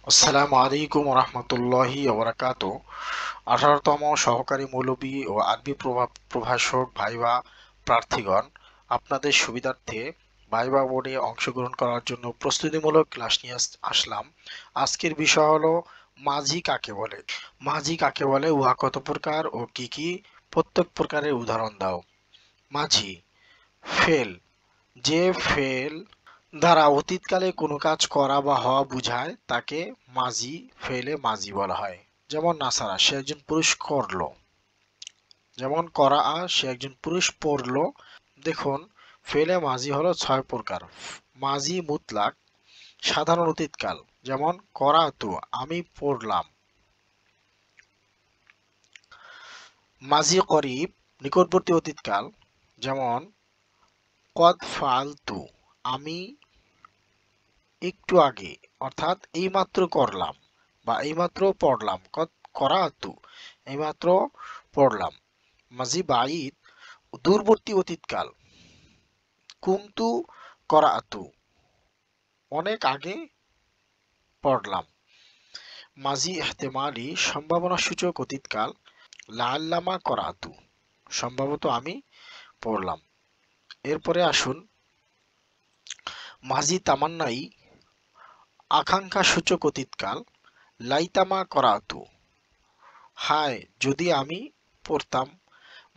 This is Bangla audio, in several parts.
আসসালামু আলাইকুম রহমতুল্লাহি ওবরাকাতু। 18তম সহকারী মৌলবী ও আরবি প্রভাষক ভাইবা প্রার্থীগণ, আপনাদের সুবিধার্থে ভাইবা বোর্ডে অংশগ্রহণ করার জন্য প্রস্তুতিমূলক ক্লাস নিয়ে আসলাম। আজকের বিষয় হলো মাঝি কাকে বলে। মাঝি কাকে বলে, উহা কত প্রকার ও কি কি, প্রত্যেক প্রকারের উদাহরণ দাও। মাঝি, ফেল, যে ফেল দ্বারা অতীতকালে কোনো কাজ করা বা হওয়া বোঝায় তাকে মাজি, ফেলে মাজি বলা হয়। যেমন নাসারা, সে একজন পুরুষ করলো। যেমন করা, সে একজন পুরুষ পড়লো। দেখুন, ফেলে মাজি হলো 6 প্রকার। মাজি মুতলাক, সাধারণ অতীতকাল, যেমন করা তু, আমি পড়লাম। মাজি করিব, নিকটবর্তী অতীতকাল, যেমন কদ ফালতু, আমি একটু আগে, অর্থাৎ এইমাত্র করলাম বা এইমাত্র পড়লাম। করাতু, এইমাত্র পড়লাম। মাঝি বাইদ, দূরবর্তী অতীতকাল, কুমতু করাতু, অনেক আগে পড়লাম। মাঝি ইহতেমালি, সম্ভাবনা সূচক অতীতকাল, লাল্লামা করাতু, সম্ভবত আমি পড়লাম। এরপরে আসুন মাঝি তামান্নাই, আকাঙ্ক্ষা সূচক অতীতকাল, লাইতামা করাতু, হায় যদি আমি পড়তাম।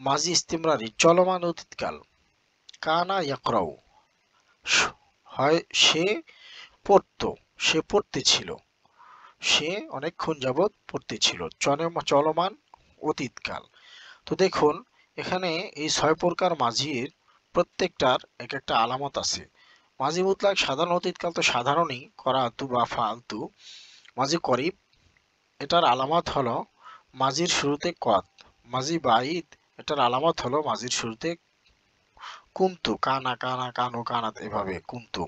মাঝি ইস্তিমরারি, চলমান অতীতকাল, কানা ইয়াকরাউ, হয় সে পড়তো, সে পড়তেছিল, সে অনেকক্ষণ যাবৎ পড়তেছিল। চলমান অতীতকাল। তো দেখুন, এখানে এই 6 প্রকার মাঝির প্রত্যেকটার এক একটা আলামত আছে। মাঝি মুতলাক সাধারণ অতীতকাল তো সাধারণই, করাতু বা ফালতু। মাঝি করিব, এটার আলামত হলো মাঝির শুরুতে কত। মাঝি বাইদ, এটার আলামত হলো মাঝির শুরুতে কুন্তু, কানা কানা কানু কানাত, এভাবে কুন্তু।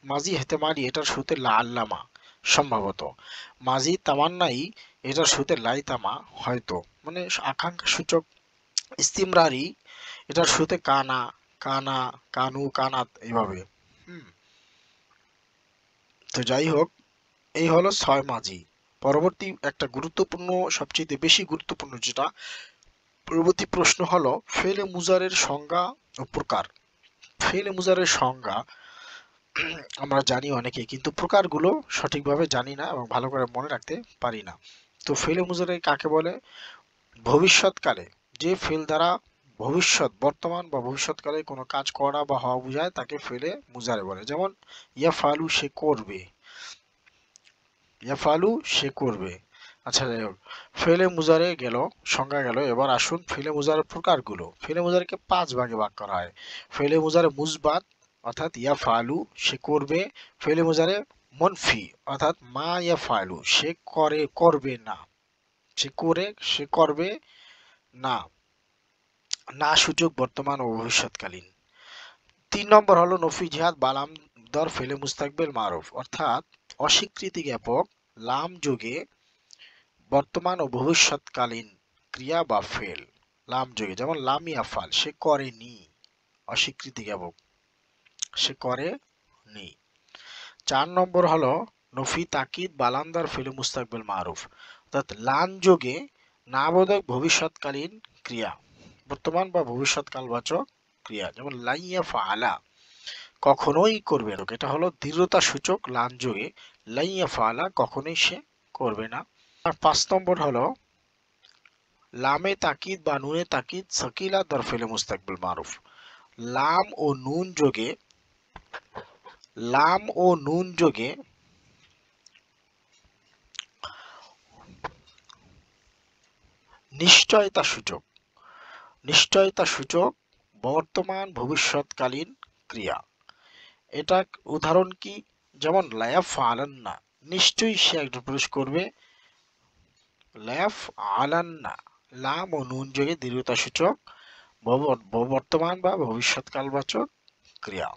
মাঝি হেতেমারি, এটার শুরুতে লা আল্লামা, সম্ভবত। মাঝি তামান্নাই, এটার শুরুতে লাইতামা, হয়তো, মানে আকাঙ্ক্ষা সূচক। ইস্তিমরারি, এটার শুরুতে কানা কানা কানু কানাত, এইভাবে। হুম। তো যাই হোক, এই হলো 6 মাঝি। পরবর্তী একটা গুরুত্বপূর্ণ, সবচেয়ে বেশি গুরুত্বপূর্ণ যেটা, পরবর্তী প্রশ্ন হলো ফেলে মুজারের সংজ্ঞা ও প্রকার। ফেলে মুজারের সংজ্ঞা আমরা জানি অনেকে, কিন্তু প্রকারগুলো সঠিকভাবে জানি না এবং ভালো করে মনে রাখতে পারি না। তো ফেলে মুজারে কাকে বলে? ভবিষ্যৎকালে যে ফেল দ্বারা ভবিষ্যৎ, বর্তমান বা ভবিষ্যৎকালে কোনো কাজ করা বা হওয়া বোঝায় তাকে ফেলে মুজারে বলে। যেমন ইয়াফালু, সে করবে। ইয়াফালু, সে করবে। আচ্ছা, যাই হোক, ফেলে মুজারে গেল, সংজ্ঞা গেল। এবার আসুন ফেলে মুজারের প্রকারগুলো। ফেলে মুজারেকে 5 ভাগে ভাগ করা হয়। ফেলে মুজারে মুসবাত, অর্থাৎ ইয়াফালু, সে করবে। ফেলে মুজারে মনফি, অর্থাৎ মা ইয়াফালু, সে করে, করবে না। সে করে, সে করবে না। না সূচক, বর্তমান ও ভবিষ্যৎকালীন। 3 নম্বর হলো নফি জিহাদ বালাম দর ফেলে মুস্তাকবেল মারুফ, অর্থাৎ অস্বীকৃতি জ্ঞাপক লাম যোগে বর্তমান ও ভবিষ্যৎকালীন ক্রিয়া বা ফেল। লাম যোগে, যেমন লাম ইয়াফাল, সে করেনি, অস্বীকৃতি জ্ঞাপক, সে করেনি। 4 নম্বর হলো নফি তাকিদ বালান্দার ফেলে মুস্তাকবেল মারুফ, অর্থাৎ লান যোগে না বোধক ভবিষ্যৎকালীন ক্রিয়া, বর্তমান বা ভবিষ্যৎকালবাচক ক্রিয়া, যেমন লাইয়া ফালা, কখনোই করবে না। এটা হলো দৃঢ়তা সূচক লান যোগে, লাইয়া ফালা, কখনোই সে করবে না। আর 5 নম্বর হলো লামে তাকিদ বা নুনে তাকিদ সাকিলা দর ফেলে মুস্তাকবিল মারুফ, লাম ও নুন যোগে, লাম ও নুন যোগে নিশ্চয়তা সূচক, নিশ্চয়তা সূচক বর্তমান ভবিষ্যৎকালীন ক্রিয়া। এটা উদাহরণ কি? যেমন লায়াফ আলান্না, নিশ্চয়ই সে একজন পুরুষ করবে। লায়াফ আলান্না, লাম ও নুন যোগে দৃঢ়তা সূচক বর্তমান বা ভবিষ্যৎকালবাচক ক্রিয়া।